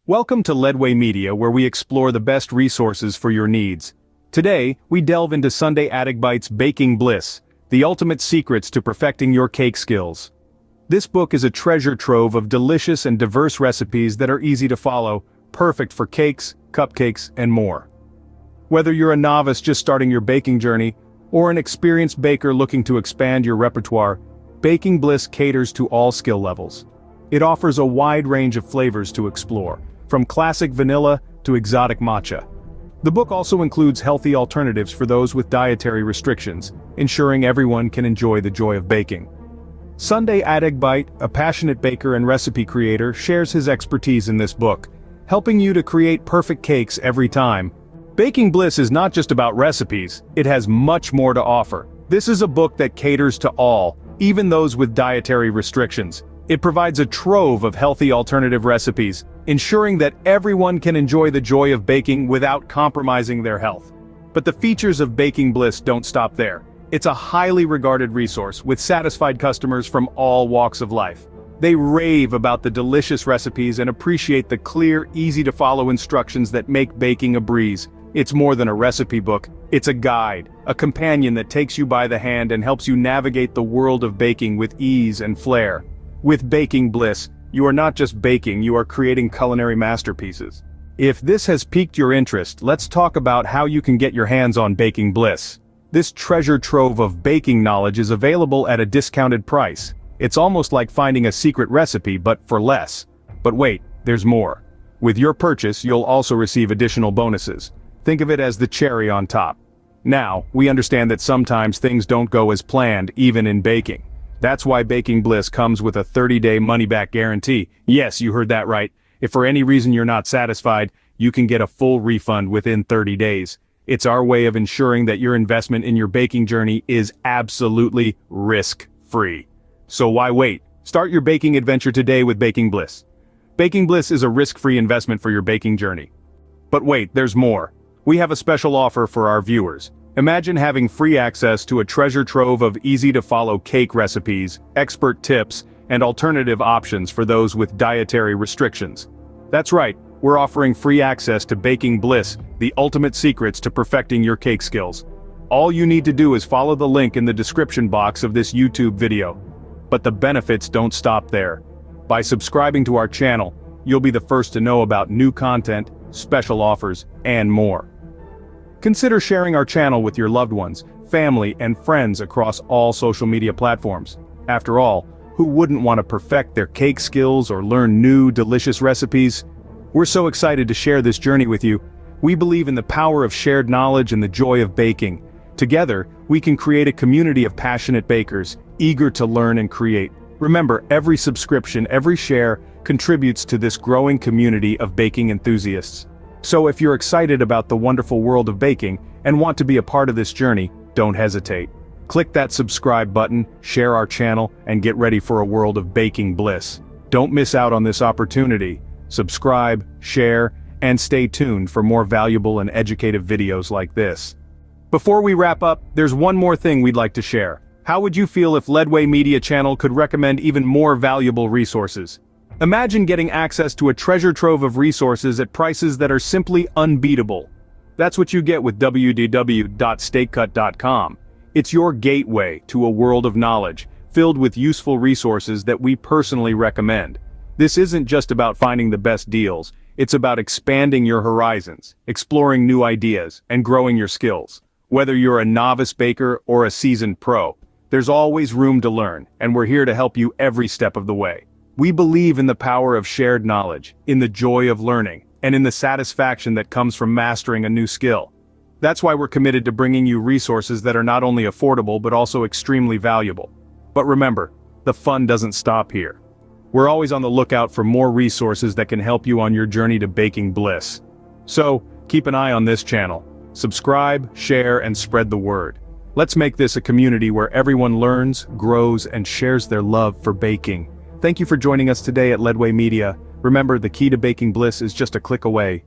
Welcome to Leadway Media, where we explore the best resources for your needs. Today, we delve into Sunday Adegbite's Baking Bliss, the ultimate secrets to perfecting your cake skills. This book is a treasure trove of delicious and diverse recipes that are easy to follow, perfect for cakes, cupcakes, and more. Whether you're a novice just starting your baking journey, or an experienced baker looking to expand your repertoire, Baking Bliss caters to all skill levels. It offers a wide range of flavors to explore, from classic vanilla to exotic matcha. The book also includes healthy alternatives for those with dietary restrictions, ensuring everyone can enjoy the joy of baking. Sunday Adegbite, a passionate baker and recipe creator, shares his expertise in this book, helping you to create perfect cakes every time. Baking Bliss is not just about recipes, it has much more to offer. This is a book that caters to all, even those with dietary restrictions. It provides a trove of healthy alternative recipes, ensuring that everyone can enjoy the joy of baking without compromising their health. But the features of Baking Bliss don't stop there. It's a highly regarded resource with satisfied customers from all walks of life. They rave about the delicious recipes and appreciate the clear, easy-to-follow instructions that make baking a breeze. It's more than a recipe book, it's a guide, a companion that takes you by the hand and helps you navigate the world of baking with ease and flair. With Baking Bliss, you are not just baking, you are creating culinary masterpieces. If this has piqued your interest, let's talk about how you can get your hands on Baking Bliss. This treasure trove of baking knowledge is available at a discounted price. It's almost like finding a secret recipe, but for less. But wait, there's more. With your purchase, you'll also receive additional bonuses. Think of it as the cherry on top. Now, we understand that sometimes things don't go as planned, even in baking. That's why Baking Bliss comes with a 30-day money-back guarantee. Yes, you heard that right. If for any reason you're not satisfied, you can get a full refund within 30 days. It's our way of ensuring that your investment in your baking journey is absolutely risk-free. So why wait? Start your baking adventure today with Baking Bliss. Baking Bliss is a risk-free investment for your baking journey. But wait, there's more. We have a special offer for our viewers. Imagine having free access to a treasure trove of easy-to-follow cake recipes, expert tips, and alternative options for those with dietary restrictions. That's right, we're offering free access to Baking Bliss, the ultimate secrets to perfecting your cake skills. All you need to do is follow the link in the description box of this YouTube video. But the benefits don't stop there. By subscribing to our channel, you'll be the first to know about new content, special offers, and more. Consider sharing our channel with your loved ones, family, and friends across all social media platforms. After all, who wouldn't want to perfect their cake skills or learn new, delicious recipes? We're so excited to share this journey with you. We believe in the power of shared knowledge and the joy of baking. Together, we can create a community of passionate bakers, eager to learn and create. Remember, every subscription, every share, contributes to this growing community of baking enthusiasts. So if you're excited about the wonderful world of baking and want to be a part of this journey, don't hesitate. Click that subscribe button, share our channel, and get ready for a world of baking bliss. Don't miss out on this opportunity. Subscribe, share, and stay tuned for more valuable and educative videos like this. Before we wrap up, there's one more thing we'd like to share. How would you feel if Leadway Media Channel could recommend even more valuable resources? Imagine getting access to a treasure trove of resources at prices that are simply unbeatable. That's what you get with www.steakcut.com. It's your gateway to a world of knowledge, filled with useful resources that we personally recommend. This isn't just about finding the best deals, it's about expanding your horizons, exploring new ideas, and growing your skills. Whether you're a novice baker or a seasoned pro, there's always room to learn, and we're here to help you every step of the way. We believe in the power of shared knowledge, in the joy of learning, and in the satisfaction that comes from mastering a new skill. That's why we're committed to bringing you resources that are not only affordable but also extremely valuable. But remember, the fun doesn't stop here. We're always on the lookout for more resources that can help you on your journey to baking bliss. So, keep an eye on this channel. Subscribe, share, and spread the word. Let's make this a community where everyone learns, grows, and shares their love for baking. Thank you for joining us today at Leadway Media. Remember, the key to baking bliss is just a click away.